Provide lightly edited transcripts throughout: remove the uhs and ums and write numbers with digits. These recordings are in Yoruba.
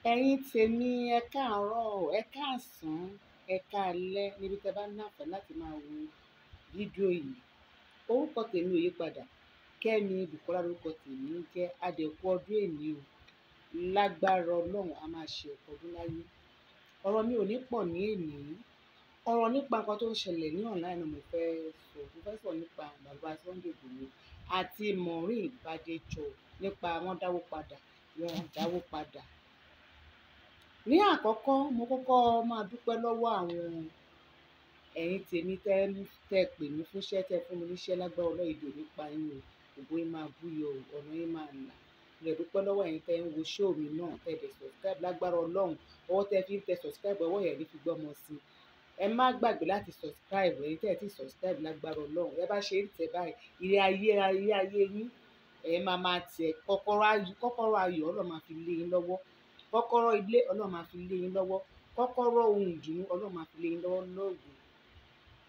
Ẹ̀yin tèmi ẹ káàárọ̀, ẹ káàsán, ẹ káalẹ́ níbi tẹ́ bá ní àǹfààní láti máa wo fídíò yìí. Orúkọ tèmi ò yí padà. Kẹ́mi Bùkọ́lá lórúkọ tèmi ń jẹ́. Adẹ̀kú ọdún èní o. Lágbára Ọlọ́run a máa ṣe ọ̀pọ̀ ọdún láyé. Ọ̀rọ̀ mi ò ní pọ̀ ní èní. Ọ̀rọ̀ nípa nǹkan tó ń ṣẹlẹ̀ ní online mo fẹ́ sọ. Mo fẹ́ sọ nípa bàbá Sunday Igboho àti Maureen Bàdéjọ nípa wọ́n dáwó padà, wọ́n dáwó padà. Ní àkọ́kọ́ mo kọ́kọ́ máa dúpẹ́ lọ́wọ́ àwọn ẹ̀yin tèmi tẹ́ pè mí fúnṣẹ́, tẹ́ fún mi níṣẹ́. Lágbára Ọlọ́run ìdè nípa yín o, ògo yín máa búyọ o, ọ̀nà yín máa là. Mo dẹ̀ dúpẹ́ lọ́wọ́ ẹ̀yin tẹ́ ń wo show mi náà, tẹ́ dẹ̀ subscribe. Lágbára Ọlọ́run ọwọ́ tẹ́ fi ń tẹ subscribe, ọwọ́ yẹn ní fi gbọ́mọ sí. Ẹ má gbàgbé láti subscribe, ẹ̀yin tẹ́ ti subscribe. Lágbára Ọlọ́run ẹ bá ṣe ń tẹ̀ báyìí, ilé ayé yín ẹ máa tẹ̀. Kọ́kọ́rọ́ ayọ̀ Ọlọ́run máa fi lé yín lọ́wọ́. Kọ́kọ́rọ́ ilé Ọlọ́run máa fi lé yín lọ́wọ́. Kọ́kọ́rọ́ ohun ìdùnnú Ọlọ́run máa fi lé yín lọ́wọ́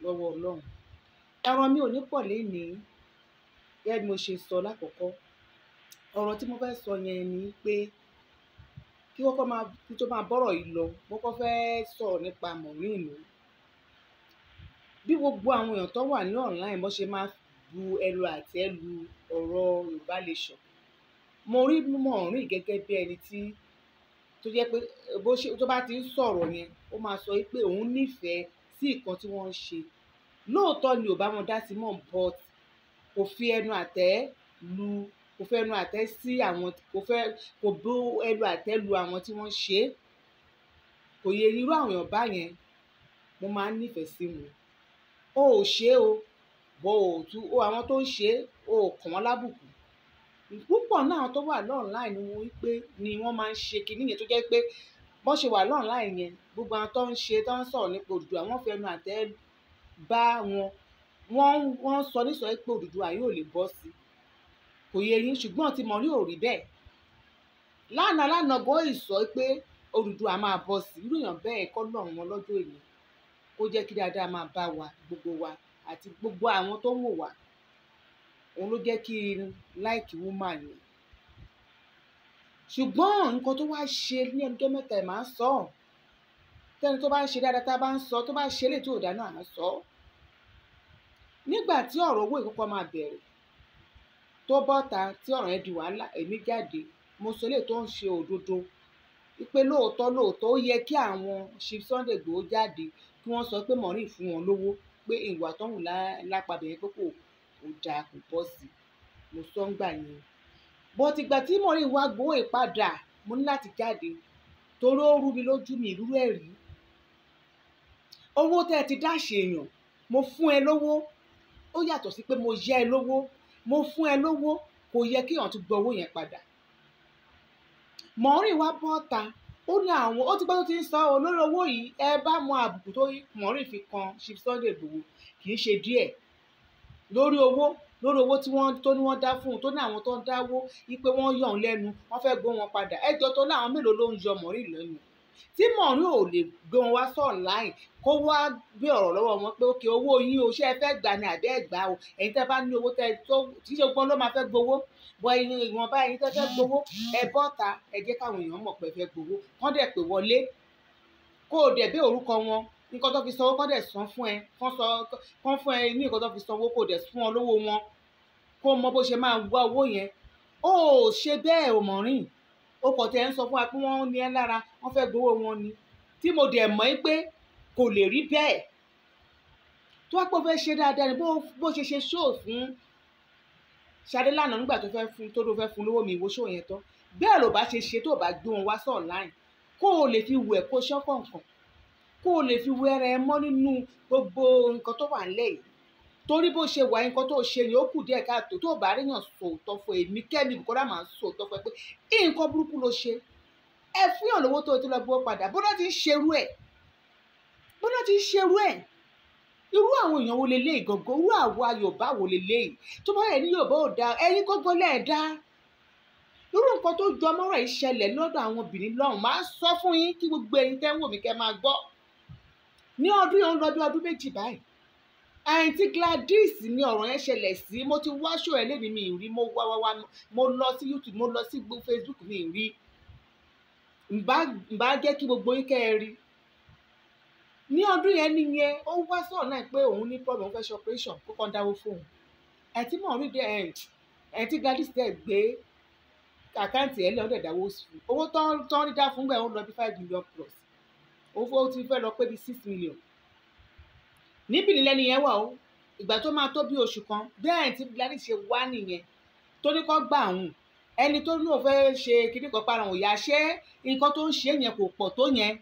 lọ́wọ́ Ọlọ́run. Ọ̀rọ̀ mi ò ní pọ̀ lénìí. Gẹ́gẹ́ bí mo ṣe sọ lákọ̀ọ́kọ́, ọ̀rọ̀ tí mo fẹ́ sọ yẹn ni pé kí tó máa bọ́rọ̀ yìí lọ, mo kọ́ fẹ́ sọ̀rọ̀ nípa Maureen. Bí gbogbo àwọn èèyàn tó wà ní online bó ṣe máa bu ẹnu àtẹ́ lu ọ̀rọ̀ Yorùbá Nation. Mo rí Maureen gẹ́gẹ́ bí ẹni tó jẹ́ pé tó bá ti ń sọ̀rọ̀ yẹn ó máa sọ pé òun nífẹ̀ẹ́ sí nǹkan tí wọ́n ń ṣe. Lóòótọ́ ni ò bá wọn dá sí mọ́, but kò fi ẹnu àtẹ́ sí àwọn, kò bó ẹnu àtẹ́ lu àwọn tí wọ́n ṣe. Kò yẹ irú àwọn èèyàn báyẹn mo máa ń nífẹ̀ẹ́ sí wọn. O ò ṣe o, bọ́ àwọn tó ń ṣe o ò kàn wọ́n lábùkù. Púpọ̀ náà tó wà online ni wọ́n máa ń ṣe kinní yẹn tó jẹ́ pé bọ́n ṣe wà online yẹn gbogbo àwọn tó ń sọ̀rọ̀ nípa Odùduwà wọ́n fi ẹnu àtẹ́ bá wọ́n sọ nísọ pé Odùduwà yóò lè bọ́ sí. Kò yẹ yín, ṣùgbọ́n tí Maureen ò rí bẹ́ẹ̀. Lánàá bóyì sọ pé Odùduwà máa bọ́ sí. Irú èèyàn bẹ́ẹ̀ kọ́ lọ́run wọn lọ́jọ́ èní. Kó jẹ́ kí dáadáa máa bá wa gbogbo wa àti gbogbo àwọn tó ń wò wá. Òun ló jẹ́ kí n like woman yẹn. Ṣùgbọ́n nǹkan tó wá ṣe ní ọjọ́ mẹ́ta ẹ̀ máa ń sọ. Tẹ́ni tó bá ń ṣe dáadáa tá a bá ń sọ, tó bá ṣe lè tó ò dáná à ń sọ. Nígbà tí ọ̀rọ̀ owó ìkọ́kọ́ máa bẹ̀rẹ̀ tó bọ́ta tí ọ̀rọ̀ yẹn di wàhálà, èmi jáde mo sọ lè tó ń ṣe òdodo pé lóòótọ́ ó yẹ kí àwọn Chief Sunday Igboho jáde kí wọ́n sọ pé Maureen fún wọn lówó, pé ìwà tó ń wù lápapọ̀ yẹn pé kò dáa, kò bọ́ sí. Mo sọ ń gbà yẹn. But ìgbà tí Maureen wá gbowó ìpadà mo ní láti jáde torí ó rú mi lójú mi ìrú ẹ̀rí. Owó tẹ́ ẹ ti dáṣe èèyàn, mo fún ẹ lówó, ó yàtọ̀ sí pé mo yá ẹ lówó. Mo fún ẹ lówó, kò yẹ kí èèyàn tún gbọ́ owó yẹn padà. Maureen wá bọ́ta, ó ní àwọn ó ti gbọ́ tó ti ń sọ olórí owó yìí. Ẹ bá mọ àbùkù tó Maureen fi kan Chief Sunday Igboho kì í ṣe díẹ̀ lórí owó tí wọ́n dá fún un, tó ní àwọn tó ń dáwó wípé wọ́n yọ̀ ọ́n lẹ́nu, wọ́n fẹ́ gbé wọn padà. Ẹjọ́ tó láwọn mélòó ló ń yọ Maureen lẹ́nu tí Maureen ò lè gbé wọn wá sọ online kó wá gbé ọ̀rọ̀ lọ́wọ́ wọn pé ókè owó yín o, ṣé ẹ fẹ́ gbà ní àbẹ́ ẹ̀gbá o, ẹ̀yin tẹ́ bá ní owó tí ṣe gbọ́n ló máa fẹ́ gbowó bọ́ ìwọ̀nba ẹ̀yin tẹ́ fẹ́ gbowó ẹ bọ́ta ẹ jẹ́ káwọn èèyàn mọ̀ pé ẹ fẹ́ gbowó kán dẹ̀ pè wọlé kó o dẹ̀ bí orúkọ wọn nǹkan tó fi sanwó kán dẹ̀ san fún ẹ kán fún ẹ ní nǹkan tó fi sanwó kó o dẹ̀ fún wọn lówó wọn kó o mọ bó ṣe máa wá owó yẹn. Ó ṣe bẹ́ẹ̀ o Maureen, ó kọ̀ tẹ́ ń sọ fún wa pé wọ́n ní ẹ lára wọ́n fẹ́ gbowó wọn ni, tí mo dẹ̀ mọ̀ pé kò lè rí bẹ́ẹ̀. Tó wá pé ó fẹ́ ṣe dáadáa ni bó ṣe show fún Ṣadé lánàá nígbà tó fẹ́ fún lówó mi ìwò show yẹn tán. Bẹ́ẹ̀ ló bá ṣe tó bá gbé wọn wá sọ online kó o lè fi wẹ̀ kó ṣọ́kànkàn kó o lè fi wẹ́rẹ́ mọ́ nínú gbogbo nǹkan tó wà nílẹ̀ yìí. Torí bó ṣe wà nǹkan tó ṣe yẹn ó kù díẹ̀ káàtó tó bá ríyàn sòótọ́ fún èmi Kẹ́mi Bùkọ́lá máa ń sòótọ́ fún ẹ pé nǹkan burúkú ló ṣe. Ẹ fún yàn lówó tó ti lọ gbowó padà bó náà ti ń ṣerú ẹ̀. Irú àwọn èèyàn wo leléyìí gangan, irú àwa Yorùbá wo leléyìí tó bá yẹ ní Yorùbá ò dáa ẹ̀yin gógó lẹ́ẹ̀dá. Irú nǹkan tó jọ mọ́rọ̀ yìí ṣẹlẹ̀ lọ́dọ̀ àwọn obìnrin lọ́hùn máa sọ fún yín kí gbogbo ẹ̀yin tẹ́ ń wò mí kẹ́ máa gbọ́. Ní ọdún yẹn ń lọ bí ọdún méjì báyìí. Àǹtí Gladys ni ọ̀rọ̀ yẹn ṣẹlẹ̀ sí. Mo ti wá ṣò ẹ̀ lẹ́ni mi rí, mo lọ sí YouTube, mo lọ sí Facebook mi rí. ǹbá jẹ́ kí gbogbo yín kẹ́ ẹ rí ní ọdún yẹn nìyẹn ó wá sọ̀rọ̀ náà pé òun ní problem òun fẹ́ ṣe operation kó kàn dáwó fóun ẹ̀ tí mò ń rí dẹ́ ẹ̀ tí Gladys dẹ̀ gbé àkáǹtì ẹ̀ lẹ́wọ̀n dẹ̀ dáwó fún owó tán rí dá fún gbà ó lọ bí 5 million plus owó ti fẹ́ lọ pé bí 6 million níbi nílẹ̀ nìyẹn wà ó ìgbà tó máa tó bí oṣù kan bẹ́ẹ̀ tí Gladys ṣe wá nìyẹn tó ní kó gbà òun ẹni tó ní òun fẹ́ ṣe kíní kan para òun yà ṣé nǹkan tó ń ṣe yẹn kò pọ̀ tó yẹn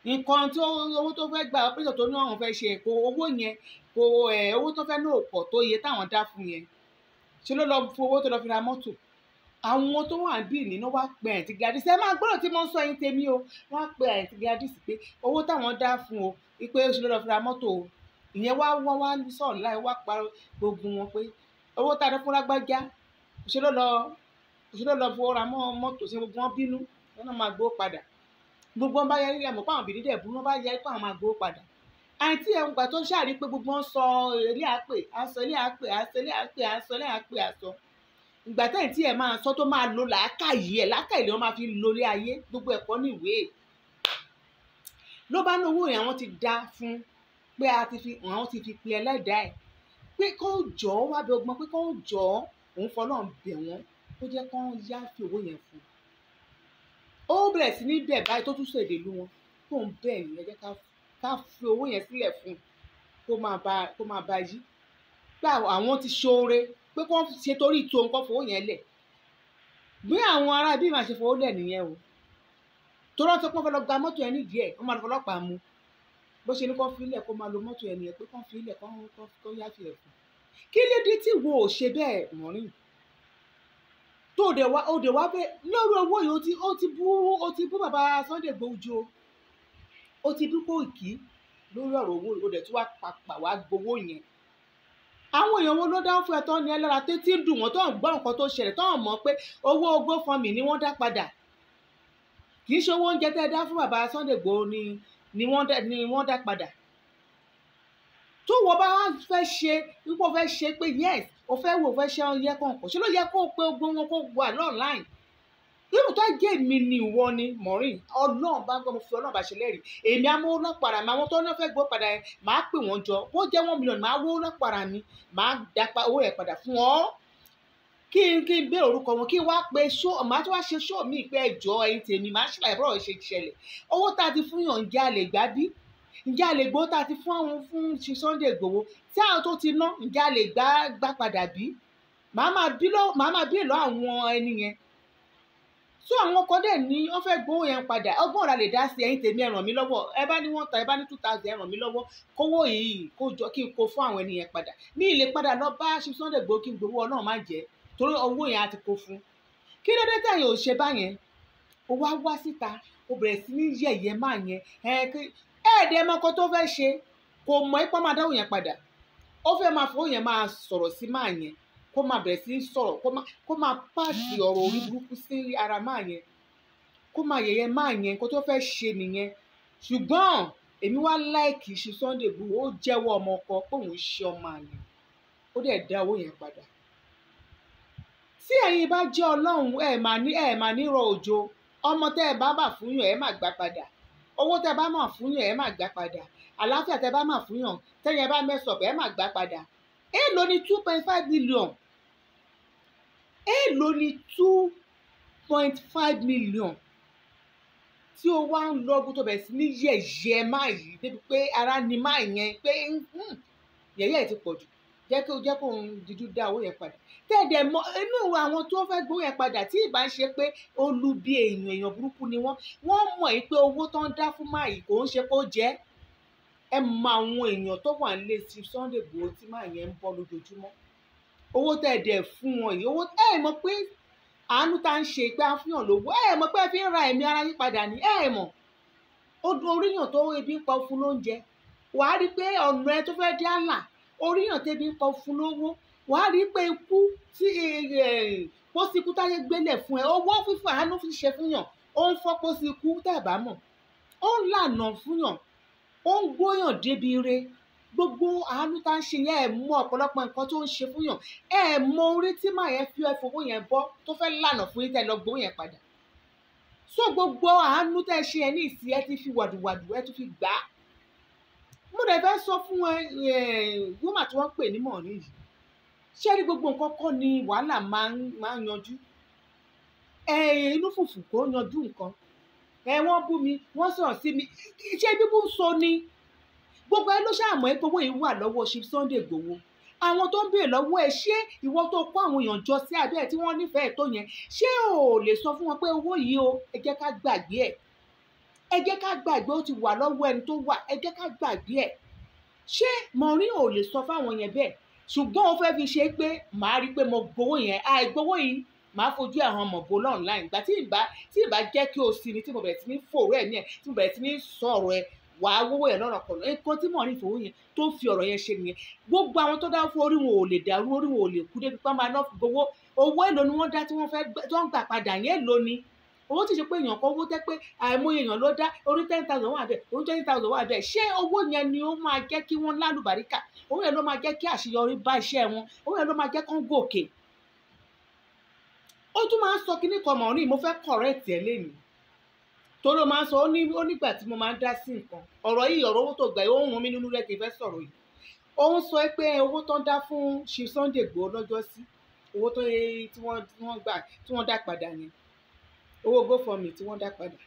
nǹkan tó owó tó fẹ́ gbà operation tó ní àwọn fẹ́ ṣe kò owó yẹn kò owó tó fẹ́ náà pọ̀ tó iye táwọn dá fún yẹn ṣe ló lọ fún owó tó lọ fi ra mọ́tò àwọn tó wà bí nínú wá pe àǹtí Gladys ẹ máa gbọ́dọ̀ tí mo ń sọ yín tèmi o wọ́n pe àǹtí Gladys pé owó táwọn dá fún o pé ó ṣe ló lọ fi ra mọ́tò o ìyẹn wá sọ̀rọ̀ láì wá parọ́ gbogbo wọn pé owó tá a dá fún lágbájá ṣe ló lọ fowó ra mọ́tò ṣe gbogbo wọn bínú wọn náà máa gbó padà gbogbo wọn bá yẹ ilé ẹ̀mọ́ pàwọn bìnrin dẹ̀ bú wọn bá yẹ pé àwọn máa gbó padà àǹtí ẹ̀ ń gbà tó ṣàrí pé gbogbo wọn sọ ilé àpè àsọ ilé àpè àsọ ilé àpè àsọ ilé àpè àsọ ìgbà tẹ́yìn tí ẹ̀ máa sọ tó máa lo làákàyè làákàyè ló máa fi lórí ayé gbogbo ẹ̀kọ́ níwèé ló bá ní owó yẹn àwọn ti dá fún pé àwọn ti fi pe ẹlẹ́dàá ẹ̀ pé kó jọ wá bẹ ọgbọ́n pé kó jọ òun fọlọ́run bẹ̀ wọ́n ó jẹ́ kó yá fi owó yẹn fún ó bẹ̀rẹ̀ sí ní bẹ̀ báyìí tó tún sọ èdè lu wọn kó ń bẹ̀ yín ẹ jẹ́ ká fi owó yẹn sílẹ̀ fún kó máa bá yí pé àwọn ti ṣoore pé kó ṣe torí ìtò nǹkan fowó yẹn lẹ̀ bí àwọn ará bí màá ṣe fowó lẹ̀ nìyẹn o tó rántí pé wọ́n fẹ́ lọ gba mọ́tò yẹn nídìí ẹ̀ wọ́n máa lọ fọlọ́pàá mu bó ṣe ní kó fi ilẹ̀ kó máa lo mọ́tò yẹn nìyẹn pé kó fi ilẹ̀ kó yá fi ẹ̀ fún kí ló dé tí wo ò ṣe bẹ́ẹ̀ mọ́rin tó òde wá bẹ́ẹ̀ lórí owó yìí ó ti bú bàbá Sunday Igboho jù ó ti bú Koiki lórí ọ̀rọ̀ owó ó dẹ̀ tún wá papà wá gbowó yẹn àwọn èèyàn wo ló dá fún ẹ̀tọ́ ní ẹlẹ́ra tó ti ń dùn wọ́n tó ń gbọ́ nǹkan tó ṣẹlẹ̀ tó ń mọ̀ pé owó GoFundMe ni wọ́n dá padà kì í ṣe owó oúnjẹ tẹ́ ẹ dá fún bàbá Sunday Igboho ni wọ́n dá padà tó wọ́n bá wá fẹ́ ṣe wípé o fẹ́ ṣe pé yes o fẹ́ wo o fẹ́ ṣe ọyẹ kọ̀ọ̀kan ṣé ló yẹ kó o pé ogun wọn kó wà online irú tó jẹ́ mi ni ìwọ ni Maureen ọlọ́run bá ń gbọ́ mo fi ọlọ́run bá ṣe lẹ́rìí èmi amówó náà para mi àwọn tó náà fẹ́ gbọ́ padà yẹn màá pè wọ́n jọ bó jẹ́ 1 million màá wó náà para mi màá dá owó yẹn padà fún ọ kí n bẹ̀rẹ̀ orúkọ wọn kí n wá pe ṣó màá tó wá ṣe ṣó mi pé ẹjọ́ ẹyin tèmi màá ṣàlàyé bọ́rọ̀ ṣe ṣẹlẹ̀ owó tá a ti fún yàn ǹjẹ́ a lè gbá bí ǹjẹ́ a lè gbó tá a ti fún àwọn fún Sunday Igboho tí àwọn tó ti ná ǹjẹ́ a lè gbá padà bí màá máa bí èlò àwọn ẹni yẹn so àwọn kan dẹ̀ ní wọ́n fẹ́ gbowó yẹn padà ọgbọ́n ọ̀la lè dá sí ẹ̀yin tèmi ẹ ràn mí lọ́wọ́ ẹ bá ní 1,000 ẹ bá ní 2,000 ẹ ràn mí lọ́wọ́ kówó yìí kó jọ kí n kó fún àwọn ènìyàn padà ní ilé padà lọ bá Sunday Igboho kí n gbowó Ọlọ́run má jẹ́ torí owó yẹn á ti kó fún kí ló dé tẹ̀yìn ò ṣe báyẹn ó wá síta ó bẹ̀rẹ̀ sí ní yẹ̀yẹ́ máa yẹn ẹ̀ẹ́dẹ̀ mọ́kọ tó fẹ́ ṣe kò mọ̀ ipá máa dáwọ́ yẹn padà ó fẹ́ máa fowó yẹn máa sọ̀rọ̀ sí máa yẹn kó máa bẹ̀rẹ̀ sí sọ̀rọ̀ kó máa pàṣẹ ọ̀rọ̀ orí burúkú sí ara máa yẹn kó máa yẹ̀yẹ́ máa yẹn kó tó fẹ́ ṣe nìyẹn ṣùgbọ́n èmi wá láìkì ṣe Sunday Igboho ó jẹ́wọ́ ọmọ ọkọ pé òun ṣe ọmọ àlè ó dẹ̀ dá owó yẹn padà tí ẹ̀yin bá jẹ́ Ọlọ́run ẹ̀ máa ní rọ òjò ọmọ tẹ́ ẹ bá bà fún yàn ẹ má gbà padà owó tẹ́ bá mà fún yàn ẹ má gbà padà àlàáfíà tẹ́ bá mà fún yàn tẹ́yìn bá mẹ́sọ̀pọ̀ ẹ má gbà padà èèlò ni 2.5 million èèlò ni 2.5 million tí o wá ń lọ ọgbọ́n tó bẹ̀rẹ̀ sí ní yẹ̀yẹ́ máa yìí débi pé ara ni máa yẹn pé yẹ̀yẹ́ ẹ̀ ti pọ̀ jù jẹ́ kó ń dídú dá owó yẹn padà tẹ́ẹ̀dẹ̀ mọ inú àwọn tó fẹ́ gbowó yẹn padà tí ìbá ń ṣe pé olubi èèyàn burúkú ni wọ́n mọ̀ yìí pé owó tó ń dá fún máa yìí kò ń ṣe kó jẹ́ ẹ mọ àwọn èèyàn tó wà nílé sí Sunday Igboho tí máa yẹn ń bọ́ lójoojúmọ́ owó tẹ́ẹ̀dẹ̀ fún wọn yìí owó mọ̀ pé àánú tá ń ṣe pé a fún yàn lówó mọ̀ pé ẹ fi ń ra ẹ̀mí ara yín padà ní mọ̀ oríyàn tó ebi ń pa fún lóúnjẹ wàá rí pé ọ̀nà ẹ tó fẹ́ dé àlà oríyàn tẹ́bi ń pa fún lówó wàá rí pé ikú tí pósí ikú táyé gbélé fún ẹ owó fífún àánú fi ṣe fún yàn ó ń fọ́ pósí ikú tẹ́ ẹ̀ bá mọ̀ ó ń lànà fún yàn ó ń gbóyàn débi ire gbogbo àánú tá ń ṣe yẹn ẹ̀ mọ ọ̀pọ̀lọpọ̀ nǹkan tó ń ṣe fún yàn ẹ̀ mọ orí tí màá yẹn fi ẹ fowó yẹn bọ́ tó fẹ́ lànà fún yín tẹ́ lọ gbowó yẹn padà so gbogbo àánú tẹ́ ṣe ẹ ní ìsìn ẹ ti fi wàdùwàdù ẹ tún fi gbà á. Mo dẹ̀ fẹ́ sọ fún woman tí wọ́n pè ní Mọ̀ọ́rí yìí, ṣé rí gbogbo nǹkan kọ́ ni wàhálà máa ń yanjú, inú fùfù kò yanjú nǹkan, wọ́n bú mi wọ́n sọ̀rọ̀ sí mi, ṣé bíbú so ni gbogbo ẹ ló ṣàmọ́ ẹ pé owó yìí wà lọ́wọ́ Chief Sunday Igboho. Àwọn tó ń béèrè lọ́wọ́ ẹ, ṣé ìwọ tó kó àwọn èèyàn jọ sí abẹ́ ẹ tí wọ́n nífẹ̀ẹ́ tó yẹn, ṣé ò lè sọ fún wọn pé owó yìí o ẹ jẹ́ ká gbàgbé ẹ̀, ẹ jẹ́ ká gbàgbé ó ti wà lọ́wọ́ ẹni tó wà, ẹ jẹ́ ká gbàgbé ẹ̀. Ṣé Mọ̀ọ́rí ò lè sọ fáwọn yẹn bẹ́ẹ̀? Ṣùgbọ́n ó fẹ́ fi ṣe pé màá rí i pé mo gbowó yẹn, àìgbowó yìí màá fojú àwọn ọmọ bò online. Ìgbà tí ìbá jẹ́ kí o sinmi, tí mo bẹ̀rẹ̀ sí ní fòrò ẹ̀ ní ẹ̀, tí mo bẹ̀rẹ̀ sí ní sọ̀rọ̀ ẹ̀, wàá wówó yẹn lọ́nà kan. Nǹkan tí Mọ̀ọ́rí fowó yẹn tó fi ọ̀rọ̀ yẹn ṣe nìyẹn. Gbogbo àwọn tó dá fún orí wọn ò lè dàrú, orí wọn ò lè kú débi pé máa ná gbowó. Owó èlò ni wọ́n dá tí wọ́n gbà padà yẹn èlò ni. Owó tí ṣe pé èèyàn kan owó tẹ́ pé àìmọye èèyàn ló dá, orí 10,000 wà bẹ́ẹ̀, orí 20,000 wà bẹ́ẹ̀. Ṣé owó yẹn ni ó máa jẹ́ kí wọ́n lálùbáríkà? Owó yẹn ló máa jẹ́ kí àṣeyọrí bá iṣẹ́ wọn? Owó yẹn ló máa jẹ́ kán gòkè? Ó tún máa ń sọ kíní kan Mọ̀ọ́rí, mo fẹ́ correct ẹ̀ lénìí. Torí ó máa ń sọ ó nígbà tí mo máa ń dá sí nǹkan. Ọ̀rọ̀ yìí, ọ̀rọ̀ owó tó gbà yìí, ó ń rún mi nínú rẹ̀ kí n fẹ́ sọ̀rọ̀ yìí. Ó ń sọ pé owó tó ń dá fún Chief Sunday Igboho lọ́jọ́ sí, owó tí wọ́n dá padà ni. Owó GoFundMe tí wọ́n dá padà.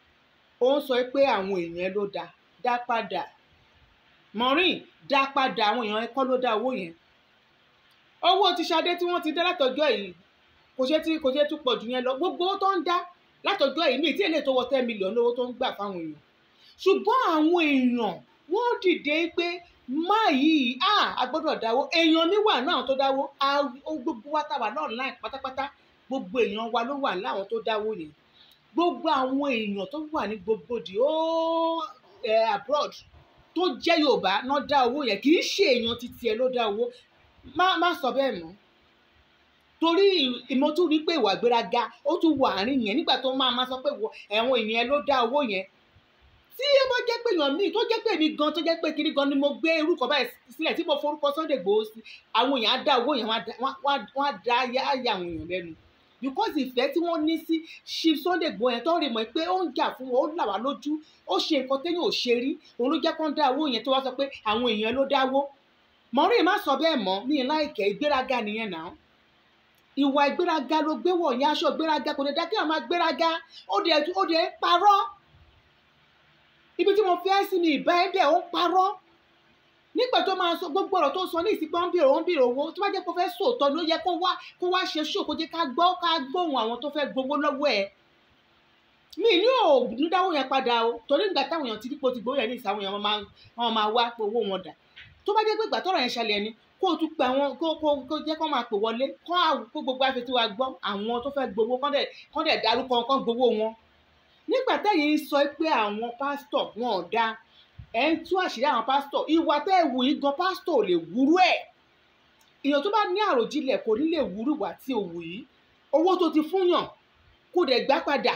Ó ń sọ pé àwọn èèyàn ló dá padà. Mọ̀ọ́rí, dá padà, àwọn èèyàn ẹ kọ́ ló dá owó yẹn. Owó ti Ṣadé tí wọ́n ti dá látọjọ́ yìí kò ṣe tún pọ̀ jù yẹn lọ. Gbogbo owó tó ń dá látọjọ́ yìí ní ìtí èlé tó wọ 10 million lówó tó ń gbà fáwọn èèyàn. Ṣùgbọ́n àwọn èèyàn wọ́n dìde pé má yìí a gbọ́dọ̀ dáwó. Èèyàn mi wà náà tó dáwó, gbogbo wa tá wà náà online pátápátá, gbogbo èèyàn wa ló wà láwọn tó dáwó yẹn. Gbogbo àwọn èèyàn tó wà ní gbogbo abroad tó jẹ́ Yorùbá náà dá owó yẹn, kì í ṣe èèyàn títí ẹ ló dá owó. Má sọ bẹ́ẹ̀ mọ́. Torí mo tún rí pé ìwà ìgbéraga ó tún wà àárín yẹn nígbà tó máa sọ pé àwọn èèyàn ló dá owó yẹn. Tí ó bá jẹ́ pé èèyàn míì tó jẹ́ pé èmi gan tó jẹ́ pé kiri gan ni mo gbé orúkọ báyìí sílẹ̀ tí mo forúkọ Sunday Igboho sí, àwọn èèyàn á dá owó yẹn, wọ́n á dá yá àwọn èèyàn lẹ́nu. Because ìfẹ́ tí wọ́n ní sí Chief Sunday Igboho yẹn tó rí mọ̀ pé ó ń jà fún wọn, ó là wá lójú, ó ṣe nǹkan téèyàn ò ṣe rí, òun ló jẹ́ kó ń dá owó yẹn tó wá sọ pé àwọn èèyàn ló dáwó. Mọ̀ọ́rí, má sọ bẹ́ẹ̀ mọ́, ní láìkẹ́ ìgbéraga nìyẹn náà. Ìwà ìgbéraga ló gbé wọ̀ yẹn, aṣọ ìgbéraga kò lè dá kí àwọn máa gbéraga. Ó dẹ̀ parọ́. Ibi tí mo fi ẹ́ sí ni ìbá ẹ̀ dẹ̀ ó parọ́. Nígbà tó máa sọ gbogbo ọ̀rọ̀ tó sọ ní ìsìnkú ó ń bèrè owó, tó bá jẹ́ kó fẹ́ sòótọ́ ló yẹ kó wá ṣe ṣó, kó jẹ́ ká gbóhùn àwọn tó fẹ́ gbowó lọ́wọ́ ẹ̀. Mi ní òògùn dáwó yẹn padà o, torí nígbà táwọn èèyàn ti dípò ti gbowó yẹn ní ìsàwọn èèyàn máa wá owó wọn dà. Tó bá jẹ́ pé ìgbà tọ́rọ̀ yẹn ṣẹlẹ̀ ni, kó o tún pe àwọn kó jẹ́ kó máa pè wọlé, kó gbogbo afẹ́ tí wàá gbọ́ àwọn tó fẹ́ gbowó kán dẹ̀ dárúkọ kán gbowó wọn. Nígbà tẹ́yìn sọ pé àwọn pásítọ̀ wọn ò dáa, ẹ̀ ń tú àṣírí àwọn pásítọ̀, ìwà tẹ́ ẹ wù yìí gan pásítọ̀ ò lè wúrú ẹ̀. Èèyàn tó bá ní àròjinlẹ̀ kò ní lè wúrú ìwà tí ò wù yìí. Owó tó ti fúnyàn kó dẹ̀ gbá padà,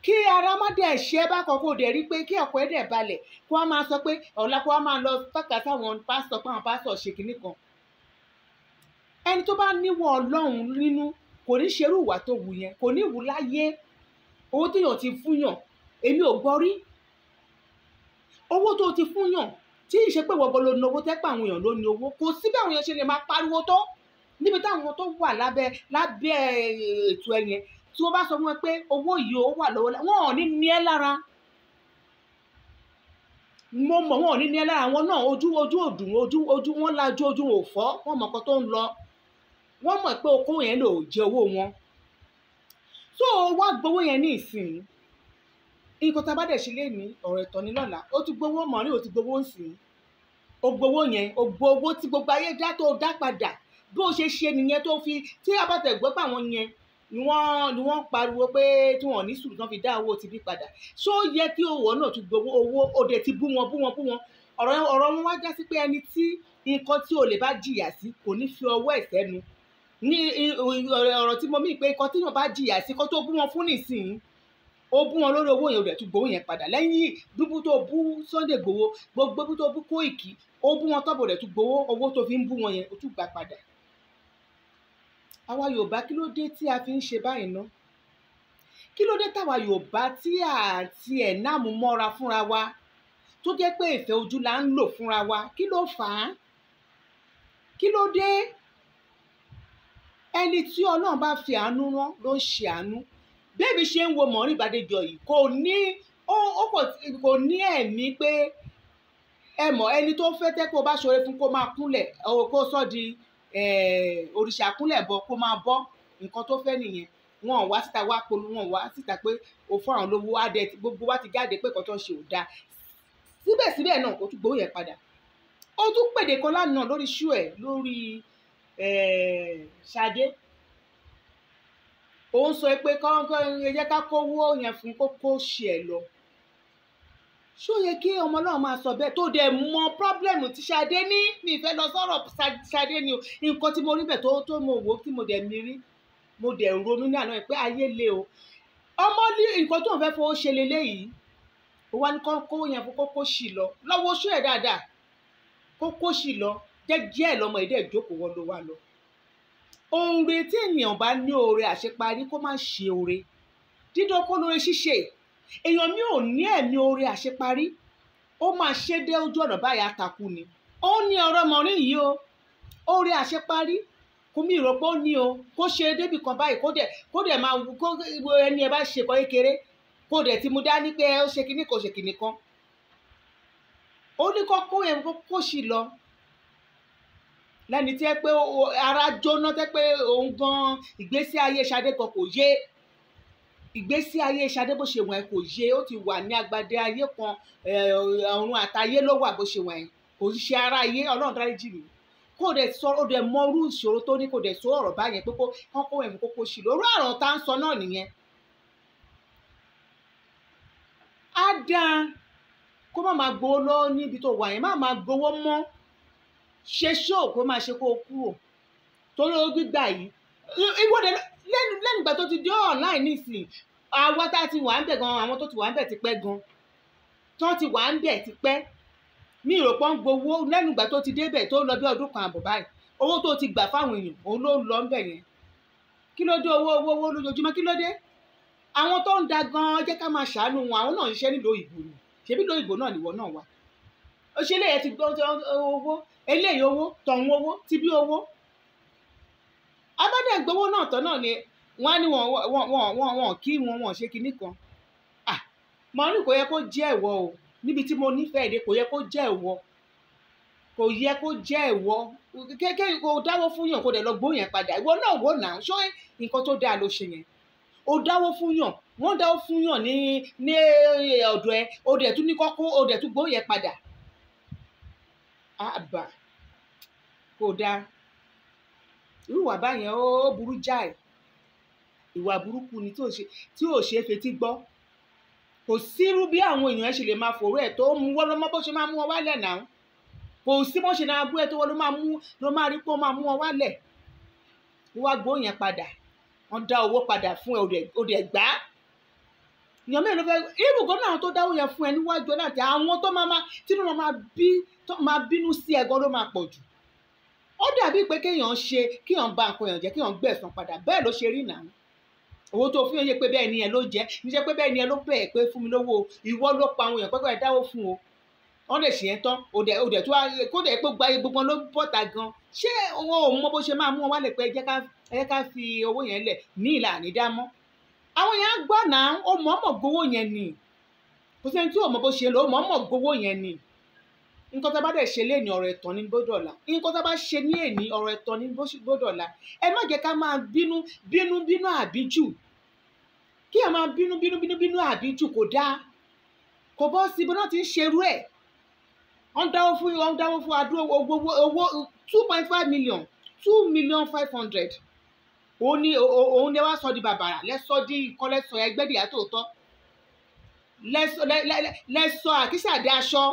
kí ara má dẹ̀ ṣe é bákan, kó dẹ̀ rí pé kí ọkọ̀ ẹ̀ dẹ̀ balẹ̀, kó wá máa sọ pé ọ̀la kó wá máa lọ tọ́ka sáwọn pásítọ̀ pé àwọn pásítọ̀ ṣe kinní kan. Ẹni tó bá níwọ̀ Ọlọ́run nínú kò ní ṣerú ìwà tó wù yẹn, kò ní wù láyé. Owó téèyàn ti fúnyàn èmi ò gbọ́ rí. Owó tó ti fúnyàn tí ì ṣe pé wọ́n ló ní owó, tẹ́pẹ́ àwọn èèyàn ló ní owó, kò sí bí àwọn èèyàn ṣe lè máa pariwo tó níbi táwọn tó wà lábẹ́ ètò ẹ̀yẹn tí wọ́n bá sọ fún wọn pé owó yìí ó wà lọ́wọ́ wọn ò ní ní ẹ́ lára. Mo mọ̀ wọn ò ní ní ẹ́ lára. Àwọn náà ojú òdùn, ojú wọn lajú, ojú wọn ò fọ́, wọ́n mọ̀ nǹkan tó ń lọ, wọ́n mọ̀ pé okòwò yẹn lò jẹ owó wọn. So wá gbowó yẹn ní ìsìn, nǹkan tá a bá dẹ̀ ṣe lé ní ọ̀rọ̀ ìtọ́ ní lọ́la, ó ti gbowó Mọ̀ọ́rí, ó ti gbowó ńsìn, ó gbowó yẹn, ó gbowó tí gbogbo ayé dá tó dá padà bí ó ṣe ṣe nìyẹn. tó fi tí a bá tẹ̀ gbọ́ pé àwọn yẹn ni wọ́n pariwo pé tí wọ́n ní sùúrù tán fi dá owó ti bí padà. Ṣó yẹ kí owó náà tún gbowó owó, ó dẹ̀ ti bú wọn. Ọ̀rọ̀ wọn wá já sí pé ẹni tí nǹkan tí olè bá jìyà sí kò ní fi ọwọ́ ẹ̀ sẹ́nu. Ní ọ̀rọ̀ tí mo mí pé nǹkan tí wọ́n bá jìyà sí kó tó bú wọn fún nísìnyí, ó bú wọn lórí owó yẹn, ó dẹ̀ tún gbowó yẹn padà. Lẹ́yìn búbú tó bú Sunday Igboho, gbogbo bú tó bú Koiki, ó bú wọn tọ́bọ̀, dẹ̀ tún gbowó owó tó fi ń bú wọn yẹn, ó tún gbà padà. Àwa Yorùbá kí ló dé tí a fi ń ṣe báyìí ná? kí ló dé táwa Yorùbá tí àti ẹ̀ náà mú mọ́ra fúnra wa tó jẹ́ pé ìfẹ́ ojú la ń lò fúnra wa? Kí ló fà á? Kí ló dé? Ẹni tí Ọlọ́run bá fi àánú rán ló ń ṣe àánú. Bẹ́ẹ̀ mi ṣe ń wo Maureen Bàdéjọ yìí kò ní ẹ̀mí pé ẹ mọ̀ ẹni tó fẹ́ tẹ́ kó bá ṣoore fún kó máa kúnlẹ̀ kó sọ di òrìṣà kúnlẹ̀ bọ kó máa bọ́, nǹkan tó fẹ́ nìyẹn. Wọn ò wá síta wá polu, wọn ò wá síta pé o fún àwọn olówó adẹ gbogbo wa ti jáde pé nǹkan tó ń ṣe ò dáa. Síbẹ̀síbẹ̀ náà kò tún gbowó yẹn padà. Ó tún pèdè kan lánàá lórí ṣú ẹ̀ lórí Ṣadé. Òun sọ pé kọ́ńkọ́ ẹ jẹ́ ká kówó yẹn fún kó ṣe ẹ̀ lọ. Ṣó yẹ kí ọmọ náà máa sọ bẹ́ẹ̀ tó dẹ̀ mọ pọ́blẹ́mù tí Ṣadé ní? Mi ìfẹ́ lọ sọ̀rọ̀ Ṣadé ni o. Nǹkan tí mo rí bẹ̀ tó mo wò tí mo dẹ̀ mi rí mo dẹ̀ ronú ní àná pé ayé le o. Ọmọ ní nǹkan tó ń fẹ́ fowó ṣe leléyìí. Ó wá ní kówó yẹn fún kó ṣì lọ. Lọ́wọ́ oṣù ẹ̀ dáadáa kó ṣì lọ jẹ́jẹ́ ẹ̀ lọ́mọ ìdẹ́ ìjókòó wọn ló wá lọ. Oore tí ènìyàn bá ní oore àṣeparí kó má ṣe oore. Dídán kó lóore ṣíṣe. Èèyàn mi ò ní ẹ̀mí oore àṣeparí. Ó máa ṣe dé ojú ọ̀nà báyà takú ni. Ó ní ọ̀rọ̀ Maureen yìí o. Oore àṣeparí kò mí rò pé ó ní o. Kó ṣe débì kan báyìí kó dẹ̀ máa kó ẹni ẹ bá ṣe kọ́ kékeré kó dẹ̀ ti mú dání pé ó ṣe kinní kan ṣe kinní kan. Ó ní kó yẹn kó ṣì lọ. Lẹ́ni tí ẹ pé ara jóná tẹ́ pé òun gan ìgbésí ayé Ṣadé kan kò yé. Ìgbésí ayé Ṣadé bó ṣe wọ̀n kò yé. Ó ti wà ní agbádé ayé kan ọ̀run àtayé ló wà bó ṣe wọ̀n kò ṣe ara ayé. Ọlọ́run dáríjì mí. Kó dẹ̀ sọ ó dẹ̀ mọ irú ìṣòro tó ní kó dẹ̀ sọ ọ̀rọ̀ báyẹn pé kó ẹ̀mí kókó ṣì lọ. Orú àrùn tá ń sọ náà nìyẹn. Á dáa kó má máa gbowó lọ níbi tó wà yẹn, má máa gbowó mọ́. Ṣe ṣóò kó máa ṣe kó kúrò torí ó gbígbà yìí. Ìwọ́de lẹ́nu ìgbà tó ti dé online nísìnyí, àwa tá ti wà ń bẹ̀ gan, àwọn tó ti wà ń bẹ̀ ti pẹ́ gan, tó ti wà ń bẹ̀ ti pẹ́. Mi rò pé ń gbowó lẹ́nu ìgbà tó ti débẹ̀ tó lọ bí ọdún kan àbọ̀ báyìí. Owó tó ti gbà fáwọn èèyàn òun ló lọ ń bẹ̀ yẹn. Kí ló dé owó lójoojúmọ́? Kí ló dé? Àwọn tó ń da gan jẹ́ ká máa ṣàánú wọn. Àwọn náà ń ṣiṣẹ́ nílùú òyìnbó ni. Ṣebí nílùú òyìnbó náà nìwọ náà wà. Òṣèlè yẹn ti gbọ́ owó, eléyìí owó, tọ̀hún owó, ti bí owó. Abádẹ́ gbowó náà tán náà ni wọ́n á ní wọn kí wọn ṣe kinní kan. Maureen kò yẹ kó jẹ́ ìwọ o. Níbi tí mo nífẹ̀ẹ́ dé kò yẹ kó jẹ́ ìwọ. Kò yẹ kó jẹ́ ìwọ. Kékeré kò dáwọ́ fún yàn kó dẹ̀ lọ gbó yẹn padà. Ìwọ náà wò náà ṣó nǹkan tó dáa ló ṣe yẹn. O dáwọ́ fún yàn, wọ́n dáwọ́ fún yàn ní ọ̀dọ̀ ẹ, o dẹ̀ tún ní kọ́kọ́, o dẹ̀ tún gbó yẹn padà. Àbà kò dáa. Irú ìwà báyẹn ó burú jáì. Ìwà burúkú ni tí ò ṣe é fetí gbọ́. Kò sírú bí àwọn èèyàn ṣe lè máa fòrò ẹ̀ tó mú wọ́n lọ́mọ bó ṣe máa mú wọn wálẹ̀ náà. Kò sí bó ṣe náà bú ẹ tó wọ́n ló máa rí pé ó máa mú wọn wálẹ̀. Wọ́n wá gbó yẹn padà. Wọ́n dá owó padà fún ẹ o dẹ̀ gbà. Èèyàn mẹ́rin ló fẹ́ ibùgbọ́n náà tó dáwó yẹn fún ẹ níwájú ẹ láti àwọn tó máa bínú sí ẹ gan ló máa pọ̀ jù. Ó dàbí pé kéèyàn bá nǹkan èèyàn jẹ́ kéèyàn gbẹ̀san padà. Bẹ́ẹ̀ ló ṣe rí náà. Owó tó fún yẹn pé bẹ́ẹ̀ ni ẹ ló jẹ́ níṣẹ́ pé bẹ́ẹ̀ ni ẹ ló bẹ̀ pé fún mi lówó ìwọ ló pa àwọn èèyàn pẹ́pẹ́ ẹ dáwó fún o. Wọ́n lè ṣe yẹn tán o dẹ̀ tó kó dẹ̀ pé gba gbogbo ló bọ́ta gan. Ṣé owó ò mọ bó ṣe máa mú wọn wálẹ̀ pé ẹ jẹ́ ká fi owó yẹn lẹ̀ ní ìlà ànídámọ́. Àwọn yẹn á gbọ́ náà ó mọ̀ọ́mọ̀ gbowó yẹn ni. Kò sẹ́ni tí ò mọ bó ṣe lò ó mọ̀ọ́mọ̀ gbowó yẹn ni. Nǹkan tá bá dẹ̀ ṣe léèní ọ̀rọ̀ ẹ̀tàn ní gbódọ̀la. Nǹkan tá bá ṣe ní èní ọ̀rọ̀ ẹ̀tàn ní gbódọ̀la. Ẹ má jẹ́ ká máa bínú àbíjù. Kí ẹ máa bínú àbíjù kò dáa. Kò bọ́ sí ibi náà ti ń ṣerú ẹ̀. Wọ́n dáwó fún adúró owó 2.5 million 2,500,000. Òun ni wá sọ di bàbàrà lẹ́sọ di nǹkan lẹ́sọ ẹgbẹ́dìyà tòótọ́. Lẹ́sọ àkísàdé aṣọ.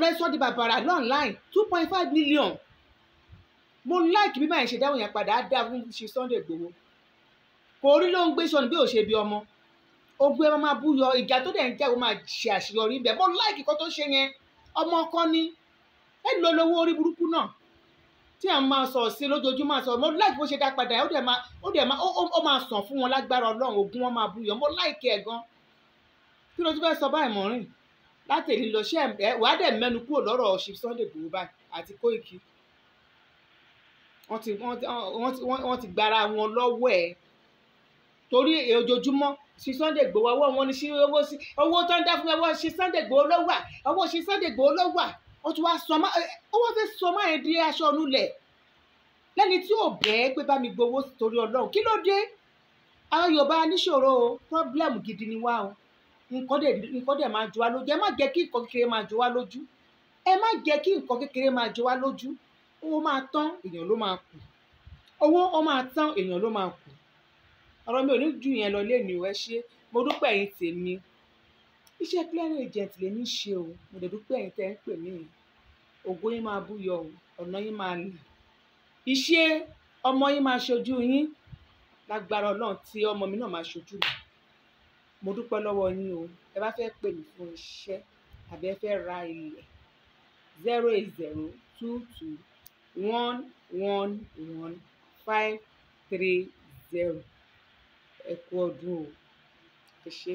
Lẹ́sọ di bàbàrà online 2.5 million. Mo like bí báyìí ṣe dáwọ́ yẹn padà á dá fún ṣe Sunday Igboho. Kò rí ló ń gbé sọnù bí ò ṣe bí ọmọ. Ogun ẹ máa bú yọ ìjà tó dẹ̀ ń jẹ́ ó máa ṣe àṣeyọrí bẹ́ẹ̀. Mo like nǹkan tó ṣe yẹn. Ọmọ ọkọ ni. Ẹ lọ lówó orí burúkú náà. tí à ń máa sọ̀rọ̀ sí lójoojúmọ́ sọ̀rọ̀ mo láìpẹ́ bó ṣe dá padà ó máa sàn fún wọn lágbára Ọlọ́run ogun wọn máa búyọ mo láìkẹ́ ẹ̀ gan kí ló tún fẹ́ sọ báyìí mọ́rin láti èyí lọ ṣe wàá dẹ̀ mẹ́nu kúrò lọ́rọ̀ Chief Sunday Igboho báyìí àti Koiki wọ́n ti gbára wọn lọ́wọ́ ẹ̀ torí ojoojúmọ́ Chief Sunday Igboho ọwọ́ wọn ni owó tó ń dá fún ọwọ́ Chief Sunday Igboho ló wà ọwọ́ Chief Sunday Igboho ló wà ó tún wá owó fẹ́ sọmọ́ ẹ̀ di aṣọ onúlẹ̀ lẹ́ni tí ò bẹ́ẹ̀ pé bá mi gbowó torí Ọlọ́run kí ló dé àwọn Yorùbá níṣòro o problem gidi ni wá o nǹkan dẹ̀ máa jọ wá lójú ẹ má jẹ́ kí nǹkan kékeré máa jọ wá lójú ẹ má jẹ́ kí nǹkan kékeré máa jọ wá lójú owó máa tán èèyàn ló máa kù owó ó máa tán èèyàn ló máa kù ọ̀rọ̀ mi ò ní ju yẹn lọ lẹ́nu ẹ ṣé mo dúpẹ́ ẹ̀yin tèmi iṣẹ́ clearing agent lè ní ṣe o mo dẹ̀ dúpẹ́ ẹ̀yin tẹ́ ń pè mí ògo yín máa búyọ o ọ̀nà yín máa là iṣẹ́ ọmọ yín máa ṣojú yín lágbára Ọlọ́run tí ọmọ mi náà máa ṣojú mi mo dúpẹ́ lọ́wọ́ yín o ẹ bá fẹ́ pè mí fún iṣẹ́ àbí ẹ fẹ́ ra ilẹ̀ 08022111530 ẹ kú ọdún o ẹ ṣé.